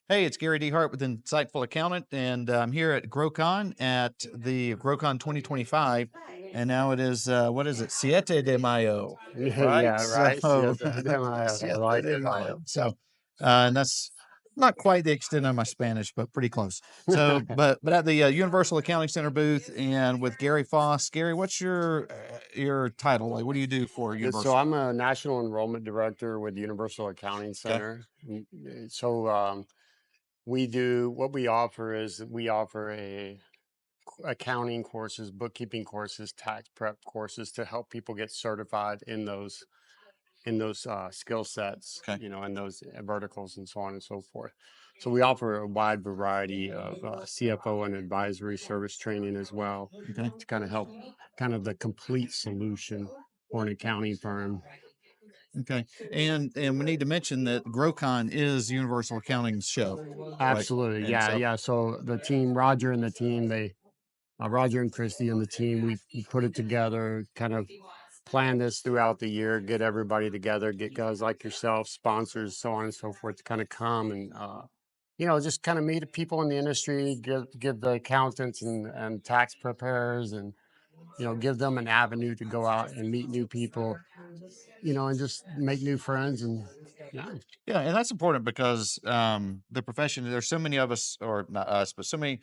Hey, it's Gary DeHart with Insightful Accountant, and I'm here at GrowCon at the GrowCon 2025. And now it is, what is it? Siete de Mayo, right? Yeah, So, right. See, I Siete like de it. Mayo. And that's not quite the extent of my Spanish, but pretty close. So, but at the Universal Accounting Center booth and with Gary Foss. Gary, what's your title? Like, what do you do for So Universal? I'm a national enrollment director with Universal Accounting Okay. Center. So we do what we offer is we offer accounting courses, bookkeeping courses, tax prep courses to help people get certified in those skill sets, Okay. in those verticals and so on and so forth. So we offer a wide variety of CFO and advisory service training as well Okay. to kind of help kind of the complete solution for an accounting firm. Okay. And we need to mention that GrowCon is Universal Accounting's show, right? Absolutely. And Yeah. so, Yeah. So the team, Roger and the team, Roger and Christy and the team, we put it together, kind of plan this throughout the year, get everybody together, get guys like yourself, sponsors, so on and so forth, to kind of come and just kind of meet people in the industry, give the accountants and tax preparers and give them an avenue to go out and meet new people, and just make new friends and yeah. yeah, and that's important because the profession, there's so many of us, or not us, but so many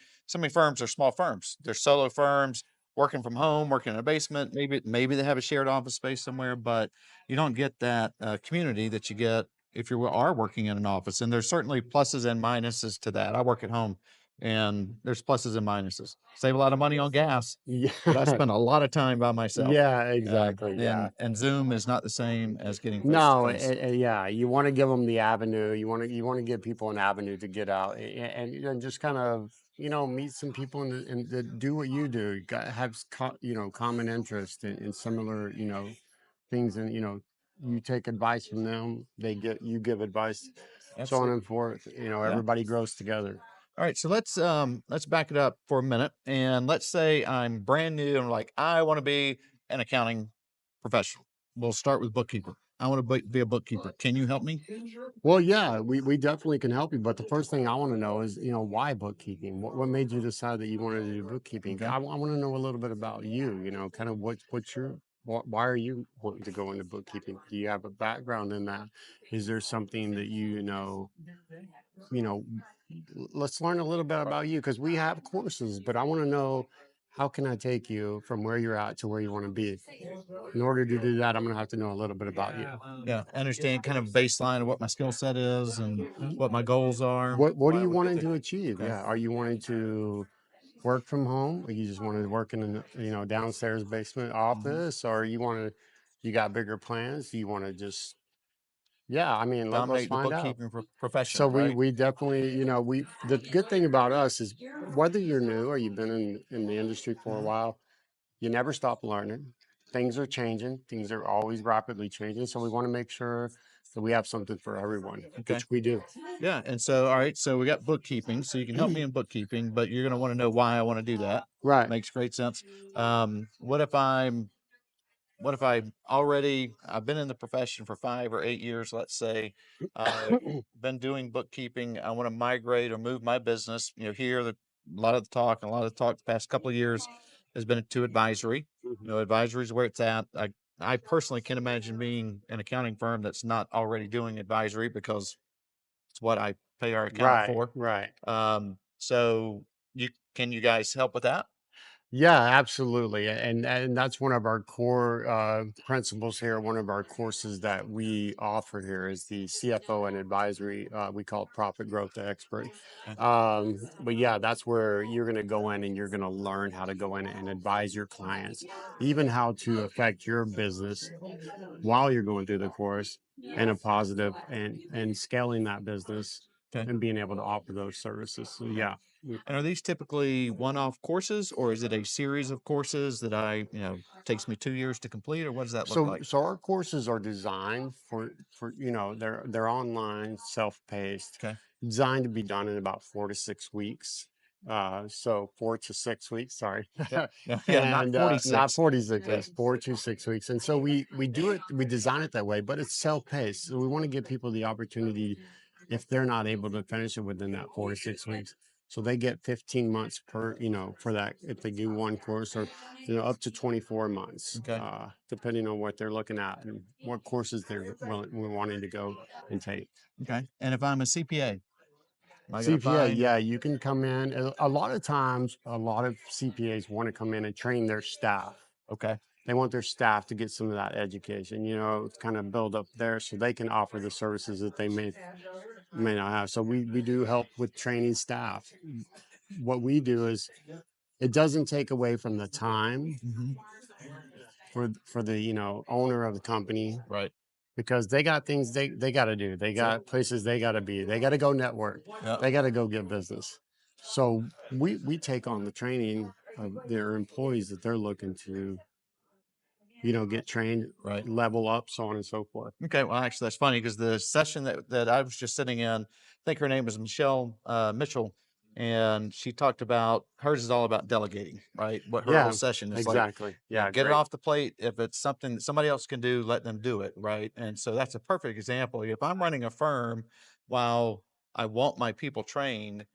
firms are small firms. They're solo firms working from home, working in a basement. Maybe they have a shared office space somewhere, but you don't get that community that you get if you are working in an office. And there's certainly pluses and minuses to that. I work at home, and there's pluses and minuses. Save a lot of money on gas, but I Yeah. spend a lot of time by myself. Yeah, exactly. And Yeah. Zoom is not the same as getting face to No, face. yeah, you want to give them the avenue. You want to give people an avenue to get out and just kind of meet some people and that do what you do. Have common interest in similar things, and you take advice from them. They get you give advice, so on Absolutely. and forth. Yeah. Everybody grows together. All right, so let's back it up for a minute, and let's say I'm brand new and like I want to be an accounting professional. We'll start with bookkeeper. I want to be a bookkeeper. Can you help me? Well, yeah, we definitely can help you. But the first thing I want to know is, why bookkeeping? What made you decide that you wanted to do bookkeeping? Okay. I want to know a little bit about you, kind of what's your, why are you wanting to go into bookkeeping? Do you have a background in that? Is there something that you know, let's learn a little bit about you because we have courses, but I want to know how can I take you from where you're at to where you want to be? In order to do that, I'm going to have to know a little bit about you. Yeah, understand kind of baseline of what my skill set is and what my goals are. What are you wanting to achieve? Okay. Yeah. Are you wanting to work from home, or you just want to work in a downstairs basement Mhm. office, or you got bigger plans? You want to just yeah, I mean, let's Dominate the find out. bookkeeping So profession, we right? we definitely, we the good thing about us is whether you're new or you've been in the industry for a while, you never stop learning. Things are changing. Things are always rapidly changing. So we want to make sure that we have something for everyone, Okay. which we do. Yeah, and so all right, so we got bookkeeping, so you can help me in bookkeeping, but you're going to want to know why I want to do that. Right. Makes great sense. What if I already I've been in the profession for 5 or 8 years, let's say. I've been doing bookkeeping. I want to migrate or move my business. Here a lot of the talk and a lot of the talk the past couple of years has been to advisory. Advisory is where it's at. I personally can't imagine being an accounting firm that's not already doing advisory because it's what I pay our accountant Right. for. Right. So you guys help with that? Yeah, absolutely. And that's one of our core principles here. One of our courses that we offer here is the CFO and advisory. We call it Profit Growth Expert. Okay. But yeah, that's where you're going to go in and you're going to learn how to go in and advise your clients, even how to affect your business while you're going through the course in a positive and scaling that business Okay. and being able to offer those services. So Okay. yeah. And are these typically one-off courses, or is it a series of courses that takes me 2 years to complete, or what does that look So like? so our courses are designed for they're online, self-paced, Okay. designed to be done in about 4 to 6 weeks. So 4 to 6 weeks, sorry, Yep. Yeah. Yeah. Not and not 46. 46 Yeah. weeks, 4 to 6 weeks. And so we do it, we design it that way, but it's self-paced. So we want to give people the opportunity if they're not able to finish it within that 4 to 6 weeks. So they get 15 months per, for that if they do one course, or up to 24 months, Okay. depending on what they're looking at and what courses we're wanting to go and take. Okay. And if I'm a CPA, am I going to CPA, find? yeah, you can come in. A lot of times, a lot of CPAs want to come in and train their staff. Okay. They want their staff to get some of that education, kind of build up there so they can offer the services that they may not have. So we do help with training staff. What we do is it doesn't take away from the time Mm-hmm. for the owner of the company, Right. because they got things they got to do. They got places they got to be. They got to go network. Yeah. They got to go get business. So we take on the training of their employees that they're looking to get trained, Right. level up, so on and so forth. Okay, well, actually, that's funny because the session that I was just sitting in, I think her name is Michelle Mitchell, and she talked about hers is all about delegating, right? What her whole Yeah, session is like, exactly. Yeah, get it great. off the plate. If it's something that somebody else can do, let them do it, right? And so that's a perfect example. If I'm running a firm, while I want my people trained,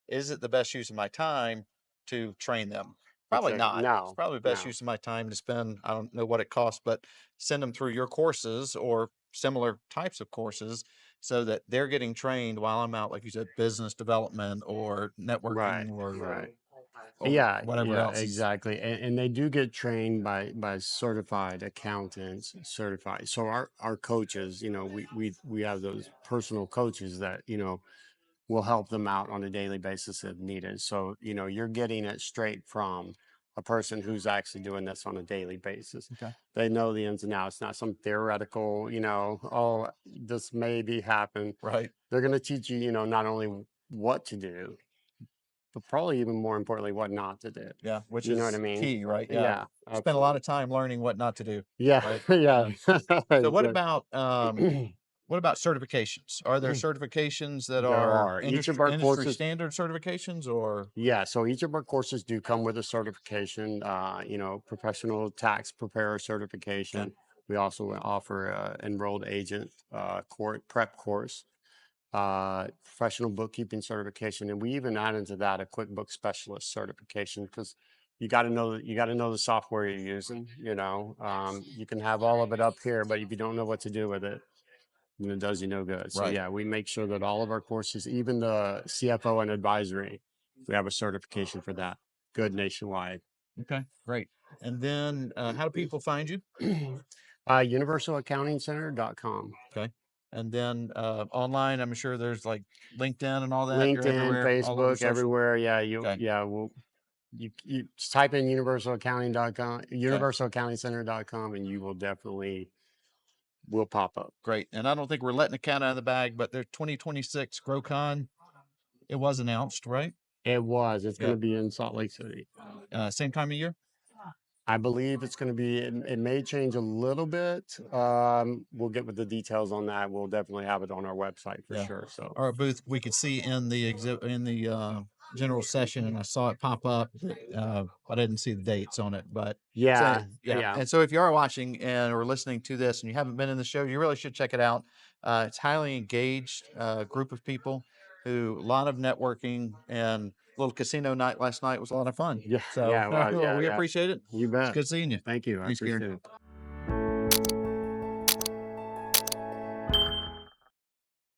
is it the best use of my time to train them? Probably Exactly. not. It's No, probably the best no. use of my time to spend. I don't know what it costs, but send them through your courses or similar types of courses so that they're getting trained while I'm out, like you said, business development or Right, networking right. or Yeah, whatever yeah, else is exactly. And they do get trained by certified accountants, certified. So our coaches, we have those personal coaches that, will help them out on a daily basis if needed. So, you're getting it straight from a person who's actually doing this on a daily basis. okay. They know the ins and outs, not some theoretical, oh, this maybe happen. Right. They're going to teach you, not only what to do, but probably even more importantly, what not to do. Yeah, which You know what I is mean? key, right? Yeah. Yeah, Spend a lot absolutely. of time learning what not to do, Yeah, right? yeah. Yeah. So Exactly. what about certifications? Are there certifications that There are are each of industry our industry courses. standard certifications or Yeah, so each of our courses do come with a certification, professional tax preparer okay, certification. We also offer enrolled agent prep course, professional bookkeeping certification, and we even add into that a QuickBooks specialist certification, because you got to know the software you're using. You can have all of it up here, but if you don't know what to do with it, then it does you no good. So right. yeah, we make sure that all of our courses, even the CFO and advisory, we have a certification for that. Good nationwide. Okay, great. And then how do people find you? Universalaccountingcenter.com. Okay. And then online, I'm sure there's like LinkedIn and all that. You're LinkedIn, everywhere, all over Facebook, social. everywhere. Okay. You just type in universalaccounting.com, Okay. universalaccountingcenter.com, and you will pop up. Great. And I don't think we're letting the cat out of the bag, but there's 2026 GrowCon. It was announced, right? It's going Yeah. to be in Salt Lake City. Same time of year. I believe it's going to be, it may change a little bit. We'll get with the details on that. We'll definitely have it on our website for Yeah. sure. So, Our booth we could see in the general session, and I saw it pop up. I didn't see the dates on it, but so yeah, yeah. yeah, And so if you are watching and or listening to this, and you haven't been in the show, you really should check it out. It's highly engaged group of people who a lot of networking and little casino night last night was a lot of fun. yeah, So yeah, well, well, yeah, we yeah. appreciate it. You It's bet. good seeing you. Thank you. I Thanks, Gary. appreciate it.